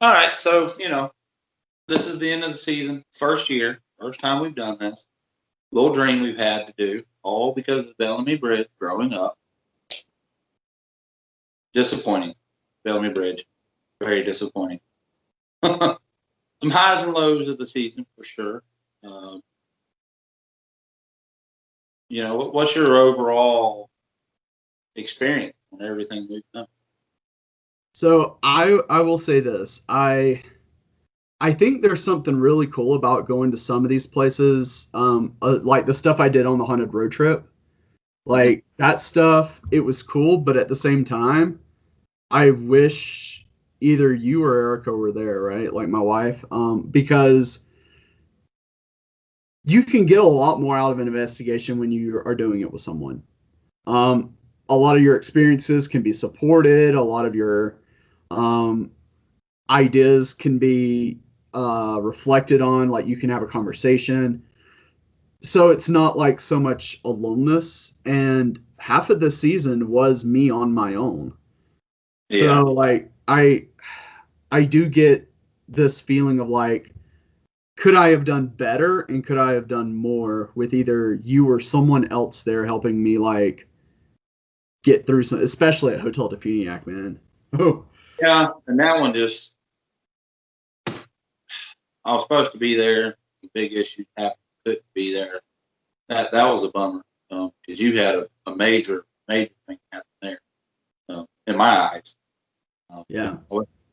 All right, so this is the end of the season, first year, first time we've done this. Little dream we've had to do, all because of Bellamy Bridge growing up. Disappointing, Bellamy Bridge, very disappointing. Some highs and lows of the season for sure. Um, what's your overall experience on everything we've done? So I will say this. I think there's something really cool about going to some of these places, like the stuff I did on the haunted road trip. Mhm. Like that stuff, it was cool, but at the same time, I wish either you or Erica were there, right? Like my wife, because you can get a lot more out of an investigation when you are doing it with someone. Um, a lot of your experiences can be supported. A lot of your um, ideas can be reflected on. Like you can have a conversation. So it's not like so much aloneness. And half of the season was me on my own. Yeah, So like I do get this feeling of like, could I have done better and could I have done more with either you or someone else there helping me like get through some, especially at Hotel Defuniac, man. Oh, yeah, and that one just I was supposed to be there. Big issues happened, couldn't be there. That was a bummer because you had a major thing happen there in my eyes. yeah.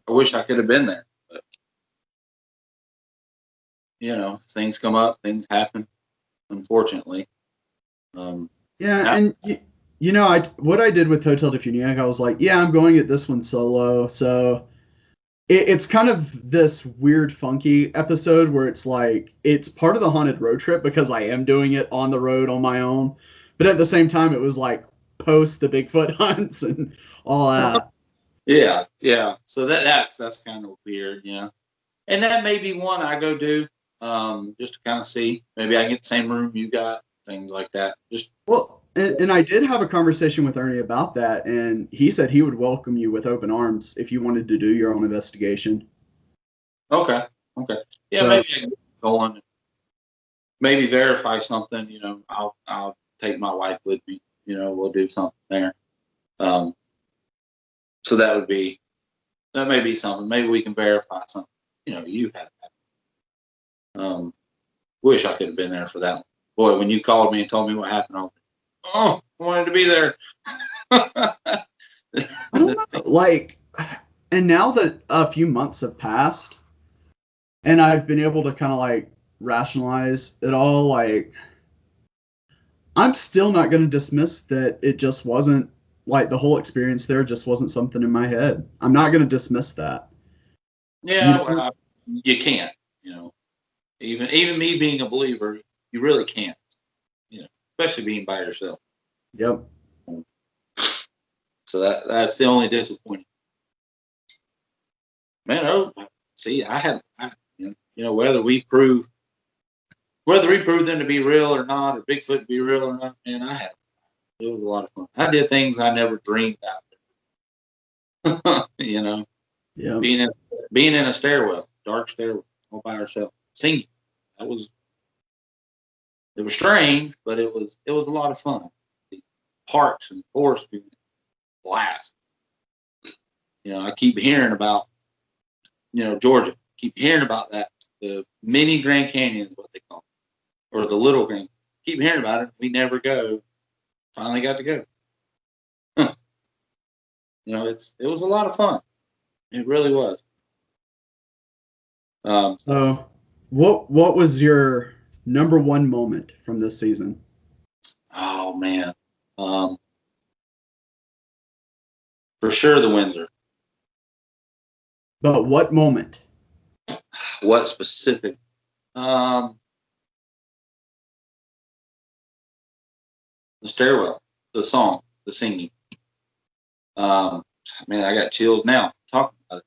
I wish I could have been there, but things come up, things happen. Unfortunately, um, Yeah, now, and I what I did with Hotel Defuniac, I was like, yeah, I'm going at this one solo, so it's kind of this weird, funky episode where it's like it's part of the haunted road trip because I am doing it on the road on my own, but at the same time, it was like post the Bigfoot hunts and all that. yeah. So that's kind of weird, And that may be one I go do just to kind of see. Maybe I get the same room you got, things like that. Just Well, and I did have a conversation with Ernie about that, and he said he would welcome you with open arms if you wanted to do your own investigation. okay, okay, yeah. So, Maybe I can go on, maybe verify something. I'll take my wife with me. We'll do something there. Um, so that may be something. Maybe we can verify something. You have that. Wish I could have been there for that one. Boy, when you called me and told me what happened, I was like, oh, I wanted to be there. I don't know, like, and now that a few months have passed, and I've been able to kind of like rationalize it all, like, I'm still not going to dismiss that it just wasn't like the whole experience there just wasn't something in my head. I'm not going to dismiss that. You Yeah, know? well, you can't. You know, even me being a believer, you really can't. You know, especially being by yourself. Yep. So that's the only disappointing. Man, oh, see, whether we prove them to be real or not, or Bigfoot to be real or not, man, it was a lot of fun. I did things I never dreamed out. Yep. Being in being in a stairwell, dark stairwell, all by herself. Singing. That was it was strange, but it was a lot of fun. The parks and forests being blast. I keep hearing about Georgia. Keep hearing about that. The mini Grand Canyon is what they call it, or the Little Grand. Keep hearing about it. We never go. Finally got to go. It was a lot of fun. It really was. Um, So, what was your number one moment from this season? oh man, um, for sure the Windsor. But what moment? What specific? Um, the stairwell, the song, the singing. Um, man, I got chills now talking about it.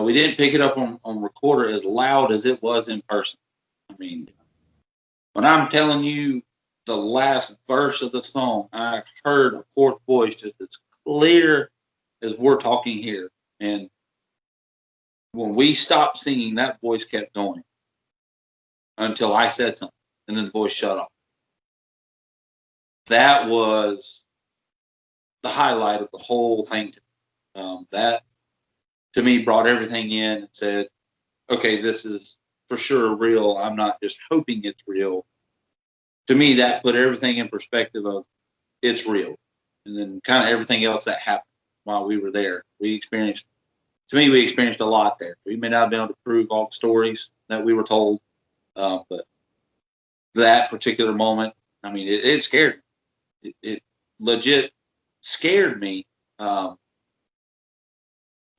We didn't pick it up on recorder as loud as it was in person. I mean, when I'm telling you the last verse of the song, I heard a fourth voice just as clear as we're talking here. And when we stopped singing, that voice kept going until I said something, and then the voice shut off. That was the highlight of the whole thing. That to me brought everything in and said, okay, this is for sure real. I'm not just hoping it's real. To me, that put everything in perspective of it's real. And then kind of everything else that happened while we were there. We experienced a lot there. We may not have been able to prove all the stories that we were told, but that particular moment, I mean, it scared me. It legit scared me. And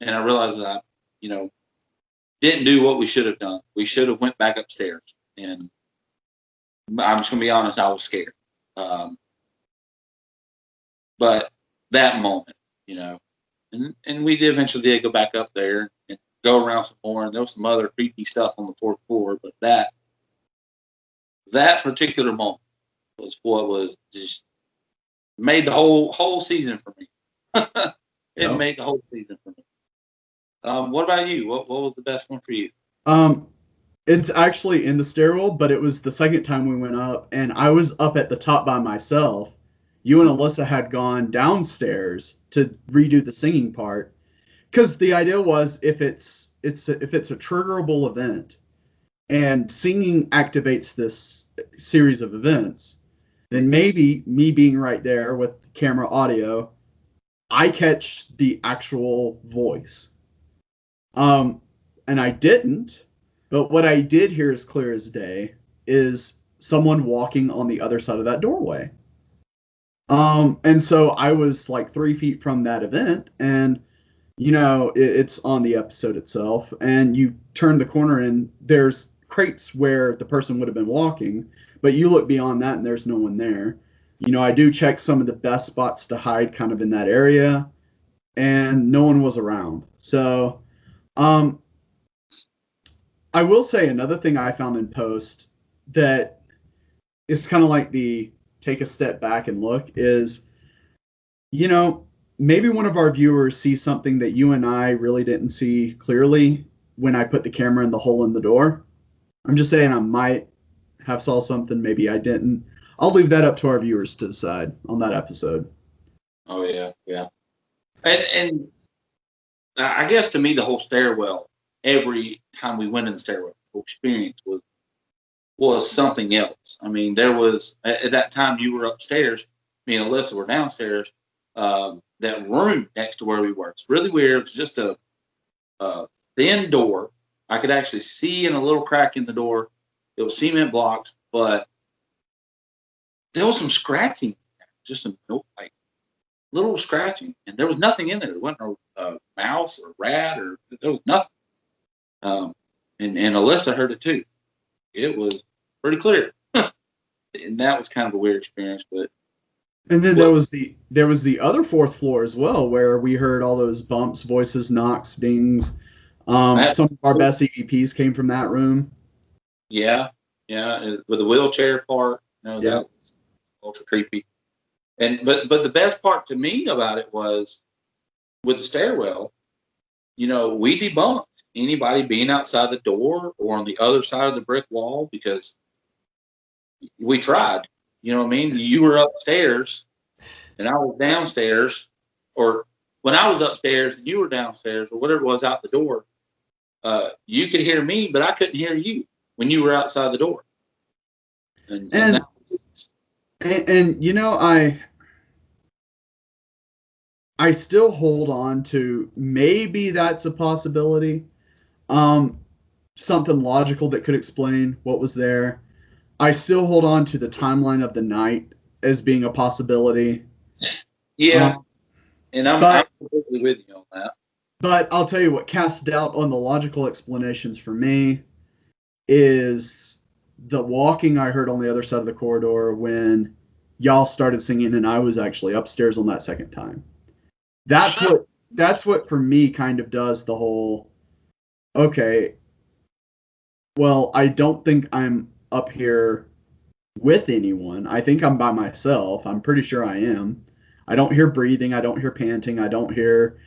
I realized that I, didn't do what we should have done. We should have went back upstairs. And I'm just going to be honest, I was scared. But that moment, and we did eventually go back up there and go around some more. And there was some other creepy stuff on the fourth floor. But that particular moment was what was just made the whole season for me. It made the whole season for me. What about you? What was the best one for you? It's actually in the stairwell, but it was the second time we went up, and I was up at the top by myself. You and Alyssa had gone downstairs to redo the singing part, because the idea was if it's a triggerable event, and singing activates this series of events, then maybe me being right there with the camera audio, I catch the actual voice. And I didn't, but what I did hear as clear as day is someone walking on the other side of that doorway. And so I was like 3 feet from that event, and it's on the episode itself, and you turn the corner and there's crates where the person would have been walking, but you look beyond that and there's no one there. I do check some of the best spots to hide kind of in that area, and no one was around. So, I will say another thing I found in post that is kind of like the take a step back and look is, maybe one of our viewers sees something that you and I really didn't see clearly when I put the camera in the hole in the door. I'm just saying I might have saw something, maybe I didn't. I'll leave that up to our viewers to decide on that episode. Oh, yeah. And I guess to me, the whole stairwell, every time we went in the stairwell, the whole experience was something else. I mean, there was, at that time you were upstairs, me and Alyssa were downstairs, that room next to where we were. It's really weird. It's just a thin door. I could actually see in a little crack in the door. It was cement blocks, but there was some scratching, just some like little scratching, and there was nothing in there. There wasn't a mouse or rat, or there was nothing. And Alyssa heard it too. It was pretty clear, and that was kind of a weird experience. But there was the other fourth floor as well, where we heard all those bumps, voices, knocks, dings. Some of our best EVPs came from that room. Yeah, with the wheelchair part. That was ultra creepy. But the best part to me about it was with the stairwell. We debunked anybody being outside the door or on the other side of the brick wall, because we tried. You know what I mean? You were upstairs and I was downstairs, or when I was upstairs and you were downstairs, or whatever it was out the door, you could hear me, but I couldn't hear you when you were outside the door. I still hold on to maybe that's a possibility. Something logical that could explain what was there. I still hold on to the timeline of the night as being a possibility. Yeah. And I'm completely with you on that. But I'll tell you what casts doubt on the logical explanations for me is the walking I heard on the other side of the corridor when y'all started singing and I was actually upstairs on that second time. That's what for me kind of does the whole, okay, well, I don't think I'm up here with anyone. I think I'm by myself. I'm pretty sure I am. I don't hear breathing. I don't hear panting. I don't hear,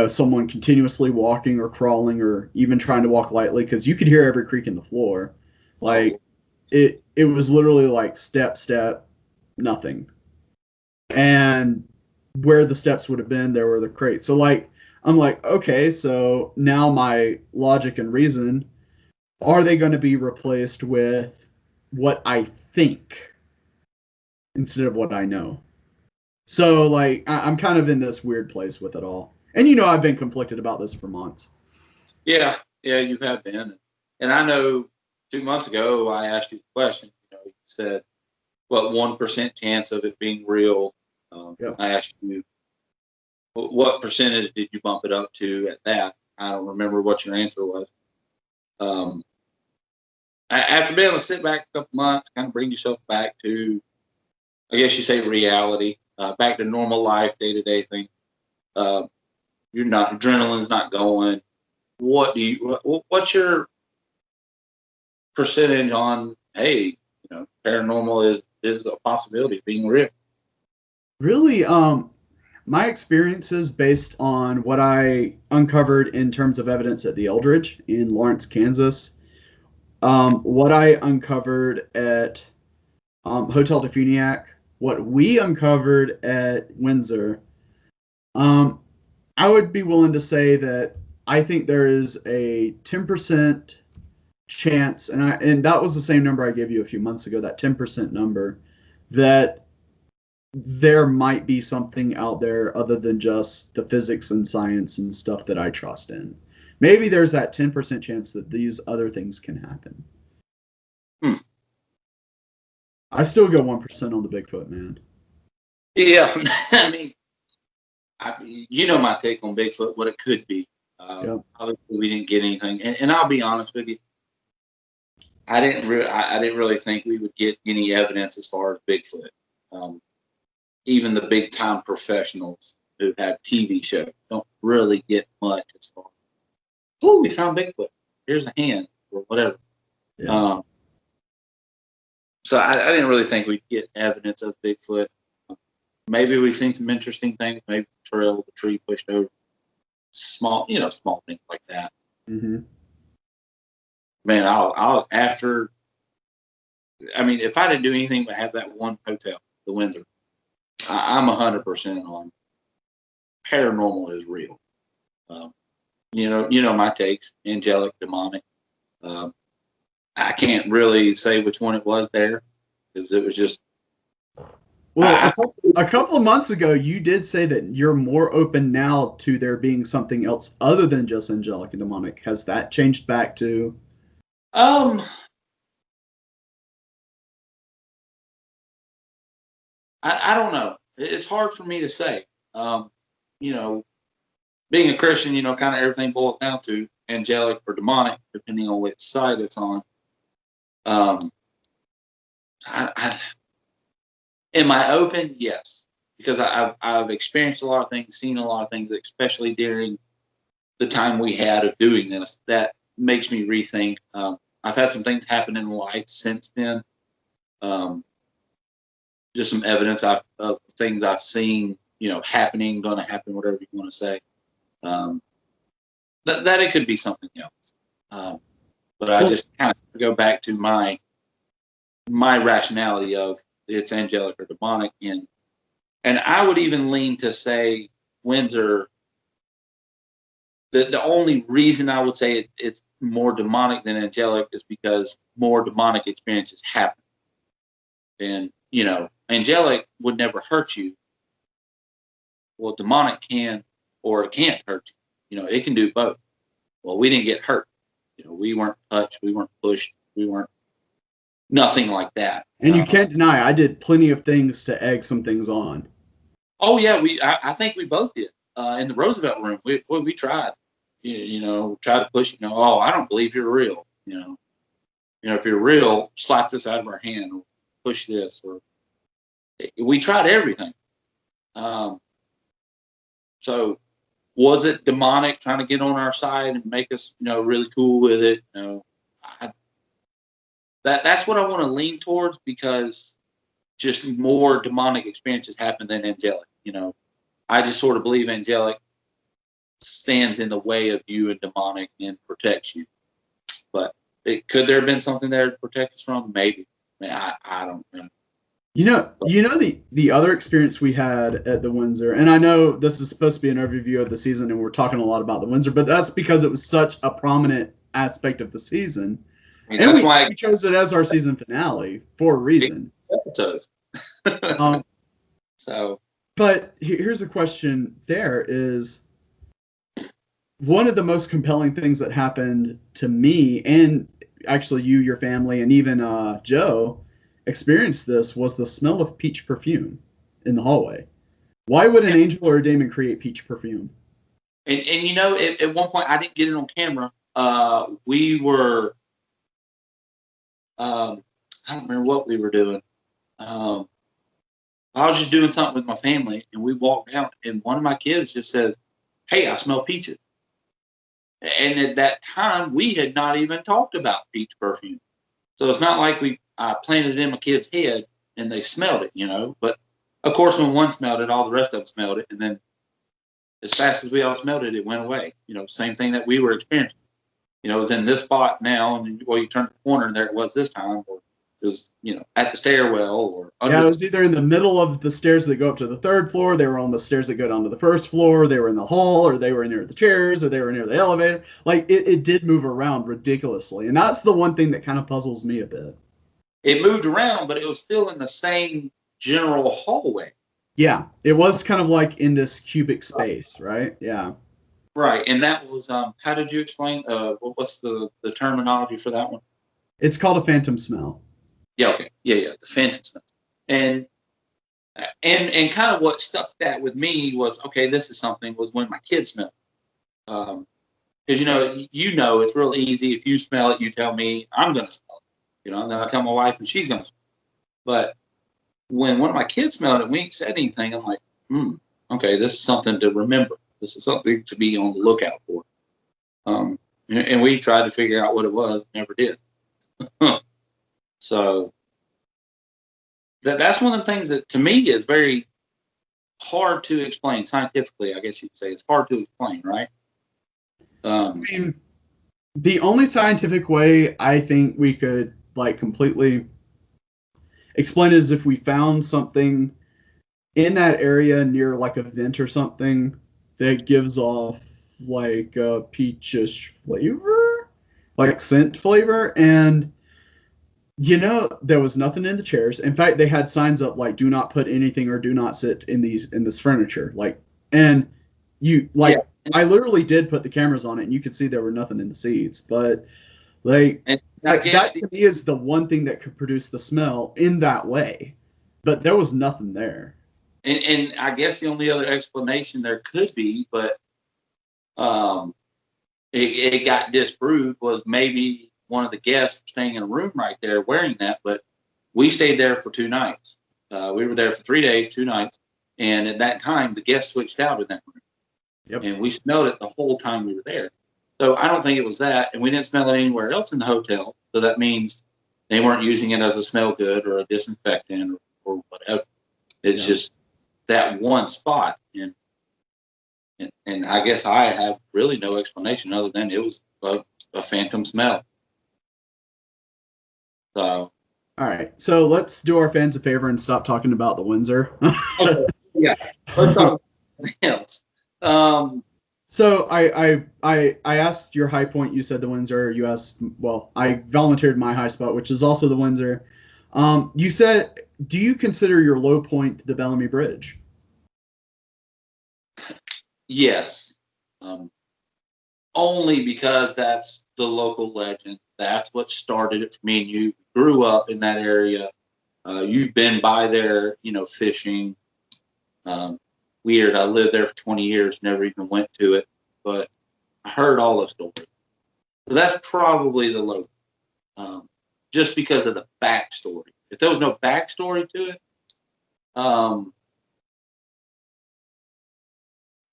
someone continuously walking or crawling or even trying to walk lightly, because you could hear every creak in the floor. Like it was literally like step, step, nothing. And where the steps would have been, there were the crates. So like I'm like, okay, so now my logic and reason, are they going to be replaced with what I think instead of what I know? So like I'm kind of in this weird place with it all. And I've been conflicted about this for months. Yeah, you have been. And I know 2 months ago I asked you the question. You said, what 1% chance of it being real? Yeah. I asked you, what percentage did you bump it up to at that? I don't remember what your answer was. After being able to sit back a couple months, kind of bring yourself back to, I guess you say, reality, back to normal life, day-to-day thing. You're not, adrenaline's not going. What's your percentage on, hey, paranormal is a possibility of being real? Really, my experiences based on what I uncovered in terms of evidence at the Eldridge in Lawrence, Kansas, what I uncovered at Hotel de Funiac, what we uncovered at Windsor, I would be willing to say that I think there is a 10% chance, and that was the same number I gave you a few months ago, that 10% number, that there might be something out there other than just the physics and science and stuff that I trust in. Maybe there's that 10% chance that these other things can happen. I still go 1% on the Bigfoot, man. Yeah, I mean, my take on Bigfoot, what it could be. Yep. Obviously, we didn't get anything, and I'll be honest with you, I didn't really think we would get any evidence as far as Bigfoot. Even the big time professionals who have TV shows don't really get much as far. Oh, we found Bigfoot. Here's a hand or whatever. Yeah. So I didn't really think we'd get evidence of Bigfoot. Maybe we've seen some interesting things. Maybe the trail, the tree pushed over, small things like that. Mm-hmm. Man, I'll after. I mean, if I didn't do anything but have that one hotel, the Windsor, I'm 100% on paranormal is real. My takes, angelic, demonic. I can't really say which one it was there because it was just. Well, a couple of months ago, you did say that you're more open now to there being something else other than just angelic and demonic. Has that changed back to? I don't know. It's hard for me to say. Being a Christian, kind of everything boils down to angelic or demonic, depending on which side it's on. Am I open? Yes, because I've experienced a lot of things, seen a lot of things, especially during the time we had of doing this. That makes me rethink. I've had some things happen in life since then. Just some evidence of things I've seen, happening, going to happen, whatever you want to say. That it could be something else. But I just kind of go back to my rationality of it's angelic or demonic, and I would even lean to say Windsor. The only reason I would say it's more demonic than angelic is because more demonic experiences happen, and angelic would never hurt you. Well, demonic can, or it can't hurt you. It can do both. Well, we didn't get hurt. We weren't touched. We weren't pushed. We weren't nothing like that. And you can't deny I did plenty of things to egg some things on. Oh yeah, I think we both did. In the Roosevelt room, we tried. Try to push. Oh, I don't believe you're real. If you're real, slap this out of our hand, or push this, or we tried everything. So was it demonic trying to get on our side and make us, really cool with it? That's what I want to lean towards, because just more demonic experiences happen than angelic. I just sort of believe angelic stands in the way of you and demonic and protects you. But could there have been something there to protect us from? Maybe. I don't know. You know the other experience we had at the Windsor, and I know this is supposed to be an overview of the season, and we're talking a lot about the Windsor, but that's because it was such a prominent aspect of the season, and that's why we chose it as our season finale for a reason. So, but here's a question: there is one of the most compelling things that happened to me, and actually you, your family, and even Joe experienced this, was the smell of peach perfume in the hallway. Why would an angel or a demon create peach perfume? And you know, at one point I didn't get it on camera. We were, I don't remember what we were doing. I was just doing something with my family, and we walked out, and one of my kids just said, "Hey, I smell peaches." And at that time, we had not even talked about peach perfume. So it's not like we planted it in my kid's head and they smelled it, you know. But of course, when one smelled it, all the rest of them smelled it. And then as fast as we all smelled it, it went away. You know, same thing that we were experiencing. You know, it was in this spot now, and you turned the corner and there it was this time. Or it was, you know, at the stairwell or under. Yeah, it was either in the middle of the stairs that go up to the third floor, they were on the stairs that go down to the first floor, they were in the hall, or they were near the chairs, or they were near the elevator. Like, it did move around ridiculously. And that's the one thing that kind of puzzles me a bit. It moved around, but it was still in the same general hallway. Yeah, it was kind of like in this cubic space, right? Yeah. Right, and that was, how did you explain, what's the terminology for that one? It's called a phantom smell. Yeah, okay. Yeah, the phantom smell. And kind of what stuck that with me was, okay, this is something, was when my kids smelled. Because, you know, it's real easy. If you smell it, you tell me, I'm going to smell it. You know, and then I tell my wife and she's going to smell it. But when one of my kids smelled it, we ain't said anything. I'm like, okay, this is something to remember. This is something to be on the lookout for. And we tried to figure out what it was, never did. So that's one of the things that to me is very hard to explain scientifically. I guess you could say it's hard to explain, right? I mean, the only scientific way I think we could like completely explain it is if we found something in that area near like a vent or something that gives off like a peachish flavor, like scent flavor. And you know, there was nothing in the chairs. In fact, they had signs up like "Do not put anything" or "Do not sit in this furniture." Like, and you like, yeah. I literally did put the cameras on it, and you could see there were nothing in the seats. But like that to me is the one thing that could produce the smell in that way. But there was nothing there. And I guess the only other explanation there could be, but it got disproved, was maybe one of the guests staying in a room right there wearing that. But we stayed there for 2 nights. We were there for 3 days, 2 nights. And at that time, the guests switched out in that room. Yep. And we smelled it the whole time we were there. So I don't think it was that. And we didn't smell it anywhere else in the hotel. So that means they weren't using it as a smell good or a disinfectant or whatever. It's just that one spot. And I guess I have really no explanation other than it was a phantom smell. So, all right. So let's do our fans a favor and stop talking about the Windsor. Okay. Yeah. Let's talk about something else. So I asked your high point. You said the Windsor. You asked, well, I volunteered my high spot, which is also the Windsor. You said, do you consider your low point the Bellamy Bridge? Yes. Only because that's the local legend. That's what started it for me and you. Grew up in that area. You've been by there, fishing. Weird. I lived there for 20 years, never even went to it, but I heard all the stories. So that's probably the local. Just because of the backstory. If there was no backstory to it, I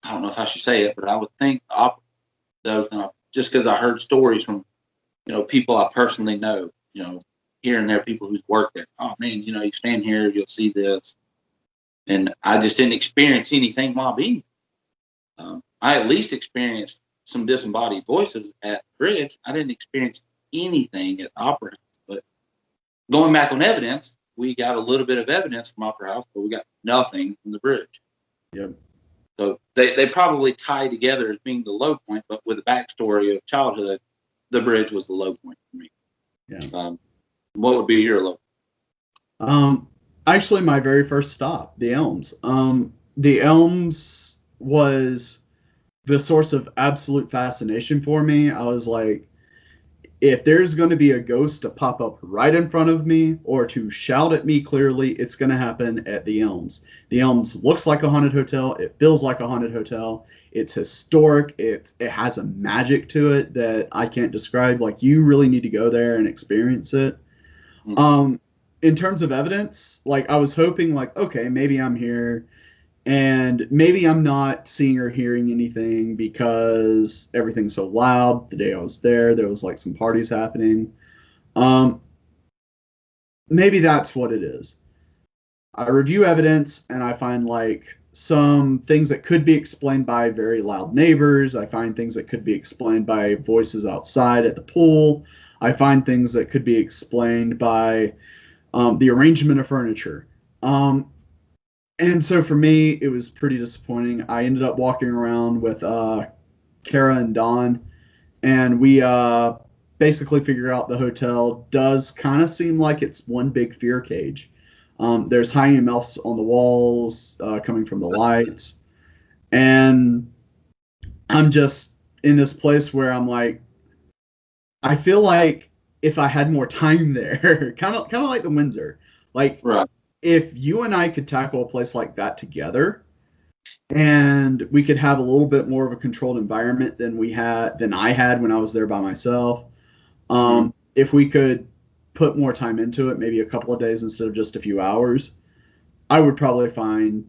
don't know if I should say it, but I would think just because I heard stories from, people I personally know, here and there, people who's worked there. Oh man, you stand here, you'll see this, and I just didn't experience anything while being. I at least experienced some disembodied voices at the bridge. I didn't experience anything at the Opera House. But going back on evidence, we got a little bit of evidence from Opera House, but we got nothing from the bridge. Yep. So they probably tie together as being the low point, but with a backstory of childhood, the bridge was the low point for me. Yeah. What would be your low point? Actually, my very first stop, the Elms. The Elms was the source of absolute fascination for me. I was like, if there's going to be a ghost to pop up right in front of me or to shout at me clearly, it's going to happen at the Elms. The Elms looks like a haunted hotel. It feels like a haunted hotel. It's historic. It has a magic to it that I can't describe. Like, you really need to go there and experience it. In terms of evidence, like, I was hoping, like, okay, maybe I'm here and maybe I'm not seeing or hearing anything because everything's so loud. The day I was there was like some parties happening. Maybe that's what it is. I review evidence and I find like some things that could be explained by very loud neighbors. I find things that could be explained by voices outside at the pool. I find things that could be explained by the arrangement of furniture. And so for me, it was pretty disappointing. I ended up walking around with Kara and Don, and we basically figured out the hotel does kind of seem like it's one big fear cage. There's hanging mouse on the walls coming from the lights. And I'm just in this place where I'm like, I feel like if I had more time there, kind of like the Windsor, like, right. If you and I could tackle a place like that together, and we could have a little bit more of a controlled environment than I had when I was there by myself. If we could put more time into it, maybe a couple of days instead of just a few hours, I would probably find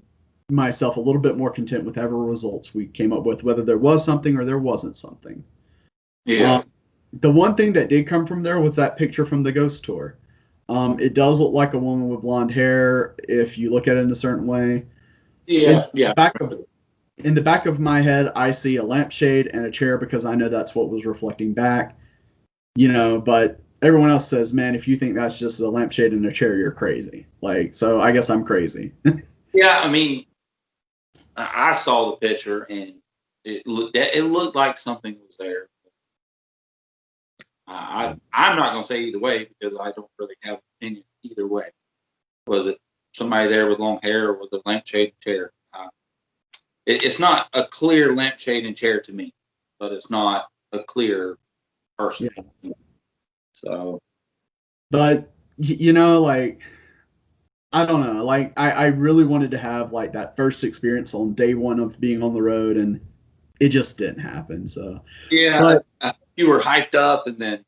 myself a little bit more content with whatever results we came up with, whether there was something or there wasn't something. Yeah. The one thing that did come from there was that picture from the ghost tour. It does look like a woman with blonde hair if you look at it in a certain way. Yeah, In the back of my head, I see a lampshade and a chair because I know that's what was reflecting back. But everyone else says, man, if you think that's just a lampshade and a chair, you're crazy. Like, so I guess I'm crazy. Yeah, I mean, I saw the picture and it looked like something was there. I'm not going to say either way because I don't really have an opinion either way. Was it somebody there with long hair or with a lampshade chair? It's not a clear lampshade and chair to me, but it's not a clear person. Yeah. So, but like, I don't know, like I really wanted to have like that first experience on day one of being on the road, and it just didn't happen. So yeah, but you were hyped up and then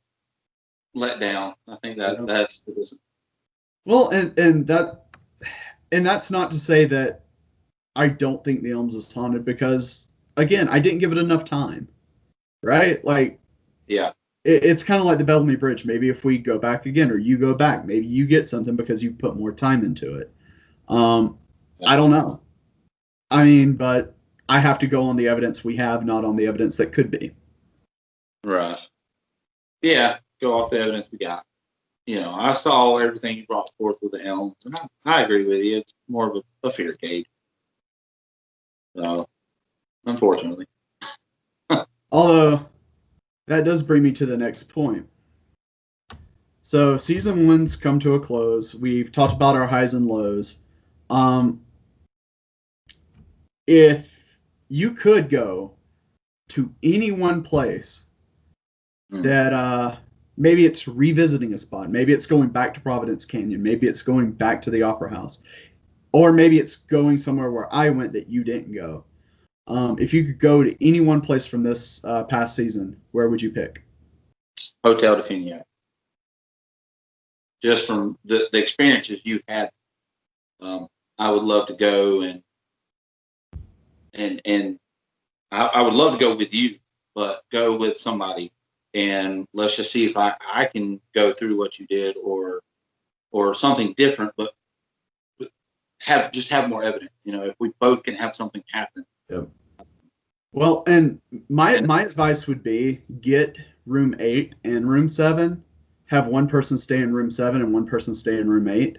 let down. I think that's the reason. Well, and that's not to say that I don't think the Elms is haunted, because again, I didn't give it enough time, right? Like, yeah, it's kind of like the Bellamy Bridge. Maybe if we go back again, or you go back, maybe you get something because you put more time into it. I don't know. I mean, but I have to go on the evidence we have, not on the evidence that could be. Right. Yeah, go off the evidence we got. I saw everything you brought forth with the Elms, and I agree with you. It's more of a fear cage. So, unfortunately. Although, that does bring me to the next point. So, season one's come to a close. We've talked about our highs and lows. If you could go to any one place that maybe it's revisiting a spot, maybe it's going back to Providence Canyon, maybe it's going back to the Opera House, or maybe it's going somewhere where I went that you didn't go. If you could go to any one place from this past season, where would you pick? Hotel de Finiac. Just from the experiences you had, I would love to go and I would love to go with you, but go with somebody, and let's just see if I can go through what you did or something different, but have more evidence. If we both can have something happen. Yep. Well, and my advice would be get room 8 and room 7. Have one person stay in room 7 and one person stay in room 8.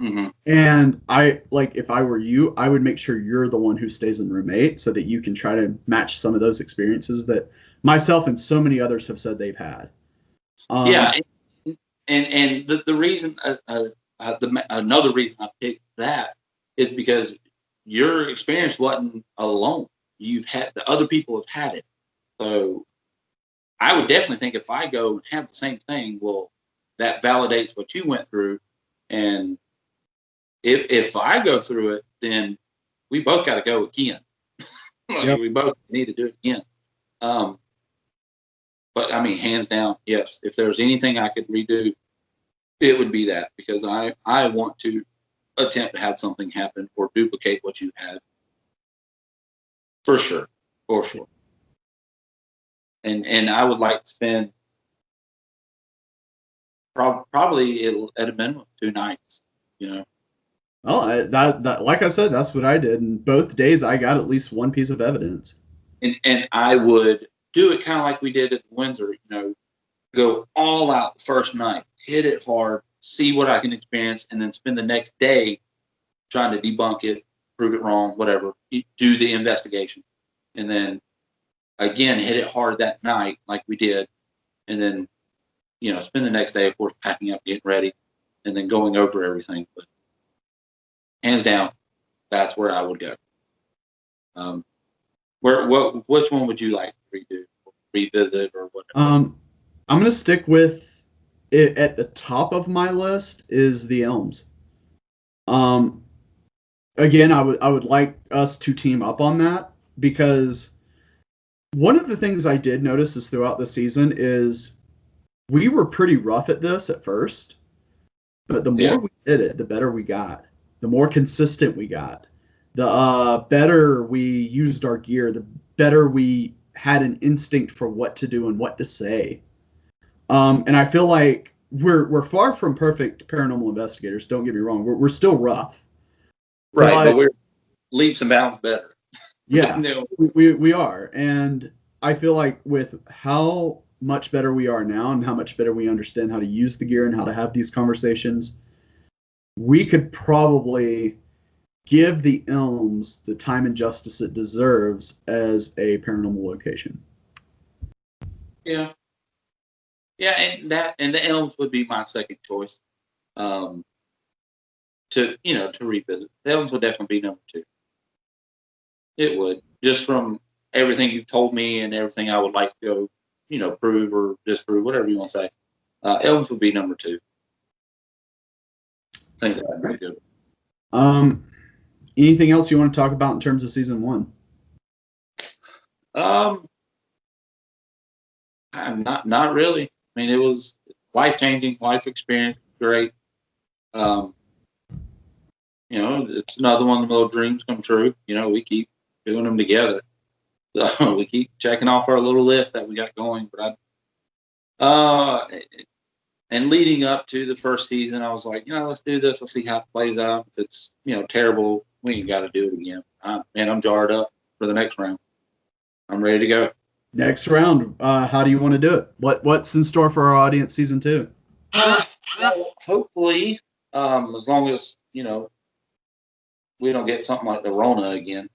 Mm-hmm. And I like if I were you, I would make sure you're the one who stays in room 8 so that you can try to match some of those experiences that myself and so many others have said they've had. Yeah, and the reason another reason I picked that is because your experience wasn't alone. You've had the other people have had it, so I would definitely think if I go and have the same thing, well, that validates what you went through, and if I go through it, then we both got to go again. Yep. We both need to do it again. Um, but I mean, hands down, yes. If there's anything I could redo, it would be that because I want to attempt to have something happen or duplicate what you had for sure, for sure. And I would like to spend probably at a minimum 2 nights. You know, Well, that like I said, that's what I did. And both days I got at least one piece of evidence. and I would do it kind of like we did at Windsor. You know, go all out the first night, hit it hard, see what I can experience, and then spend the next day trying to debunk it, prove it wrong, whatever. Do the investigation, and then again hit it hard that night like we did, and then spend the next day, of course, packing up, getting ready, and then going over everything. But hands down, that's where I would go. Which one would you like to redo, revisit, or whatever? I'm gonna stick with it at the top of my list is the Elms. Um, Again, I would like us to team up on that because one of the things I did notice is throughout the season is we were pretty rough at this at first, but the Yeah, more we did it, the better we got. The more consistent we got. The better we used our gear, the better we had an instinct for what to do and what to say. And I feel like we're far from perfect paranormal investigators. Don't get me wrong. We're still rough, right. But but we're leaps and bounds better. yeah, No. we are. And I feel like with how much better we are now and how much better we understand how to use the gear and how to have these conversations, we could probably give the Elms the time and justice it deserves as a paranormal location. Yeah, yeah, and the Elms would be my second choice. Um, to revisit. The Elms would definitely be number two. It would, just from everything you've told me and everything I would like to go, prove or disprove, whatever you want to say. Elms would be number two. I think that'd be good. Um, Anything else you want to talk about in terms of season 1? Um, not really. I mean, it was life changing, life experience, great. Um, it's another one of the little dreams come true. We keep doing them together. So we keep checking off our little list that we got going. But and leading up to the first season, I was like, let's do this. Let's see how it plays out. If it's terrible, we ain't got to do it again. I'm jarred up for the next round. I'm ready to go. Next round, how do you want to do it? What's in store for our audience season 2? Hopefully, as long as we don't get something like the Rona again.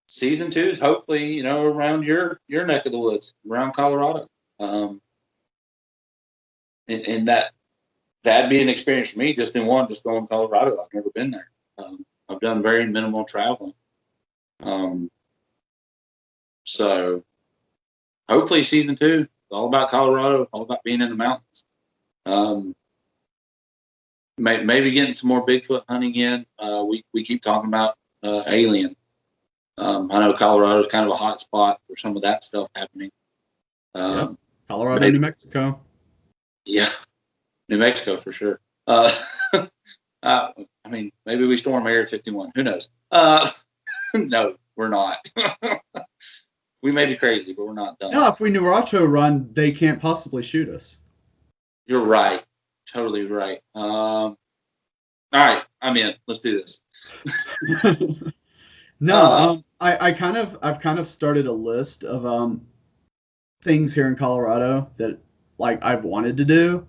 Season 2 is hopefully around your neck of the woods, around Colorado, and that'd be an experience for me. Just going to Colorado. I've never been there. I've done very minimal traveling. So hopefully season 2 is all about Colorado, all about being in the mountains. Maybe getting some more Bigfoot hunting in. We keep talking about alien. I know Colorado is kind of a hot spot for some of that stuff happening. Yep. Colorado, maybe, New Mexico. Yeah, New Mexico for sure. I mean, maybe we storm Area 51. Who knows? No, we're not. We may be crazy, but we're not done. No, if we Nuracho run, they can't possibly shoot us. You're right. Totally right. All right, I'm in. Let's do this. No, I've kind of started a list of things here in Colorado that like I've wanted to do.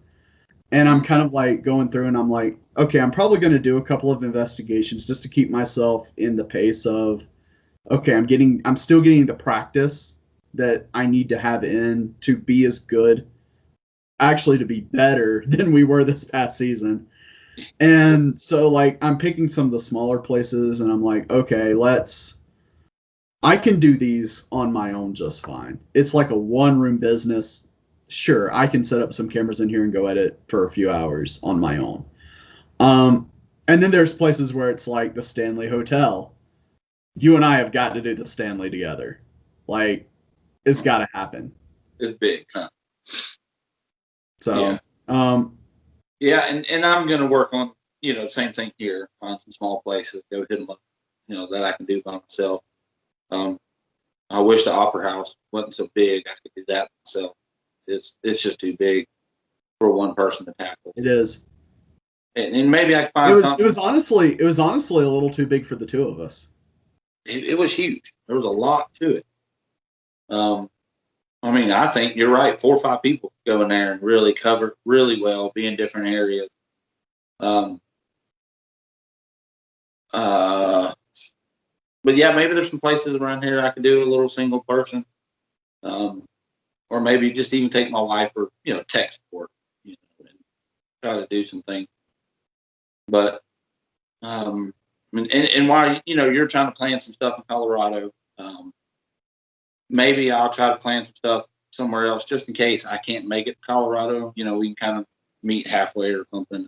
And I'm kind of like going through and I'm like, okay, I'm probably going to do a couple of investigations just to keep myself in the pace of, okay, I'm still getting the practice that I need to have in to be as good, actually to be better than we were this past season. And so like I'm picking some of the smaller places and I'm like, okay, I can do these on my own just fine. It's like a one room business. Sure, I can set up some cameras in here and go edit for a few hours on my own. Um, and then there's places where it's like the Stanley Hotel. You and I have got to do the Stanley together. Like, it's got to happen. It's big, huh? So, yeah. Yeah, and I'm gonna work on, the same thing here. Find some small places, go hit them up, that I can do by myself. I wish the Opera House wasn't so big. I could do that myself. It's just too big for one person to tackle. It is. And maybe I could find something. It was honestly a little too big for the two of us. It was huge. There was a lot to it. I mean, I think you're right. 4 or 5 people go in there and really cover really well, be in different areas. But yeah, maybe there's some places around here I could do a little single person, or maybe just even take my wife or tech support, and try to do some things. But and while you're trying to plan some stuff in Colorado, maybe I'll try to plan some stuff somewhere else just in case I can't make it to Colorado. We can kind of meet halfway or something,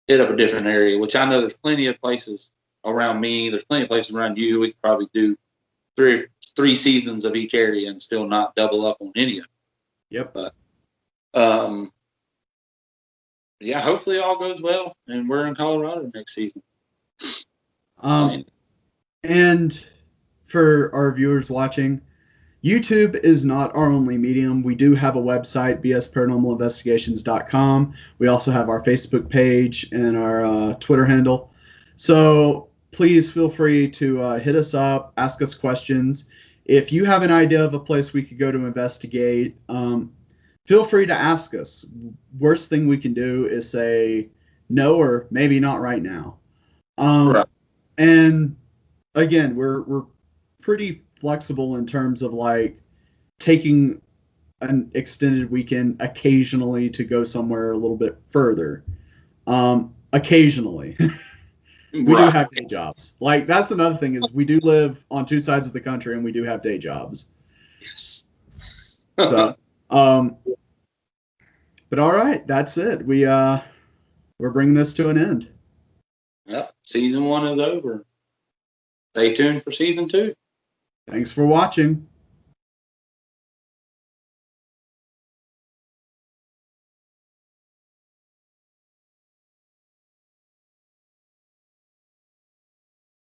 hit up a different area, which I know there's plenty of places around me. There's plenty of places around you. We could probably do three seasons of each area and still not double up on any of them. Yep. But yeah, hopefully all goes well and we're in Colorado next season. And for our viewers watching, YouTube is not our only medium. We do have a website, bsparanormalinvestigations.com. We also have our Facebook page and our Twitter handle. So please feel free to hit us up, ask us questions. If you have an idea of a place we could go to investigate, feel free to ask us. Worst thing we can do is say no or maybe not right now. Right. And again, we're pretty flexible in terms of like taking an extended weekend occasionally to go somewhere a little bit further. Occasionally. We do have day jobs. Like that's another thing is we do live on 2 sides of the country and we do have day jobs. Yes. So, but all right, that's it. We're bringing this to an end. Yep. Season 1 is over. Stay tuned for season 2. Thanks for watching.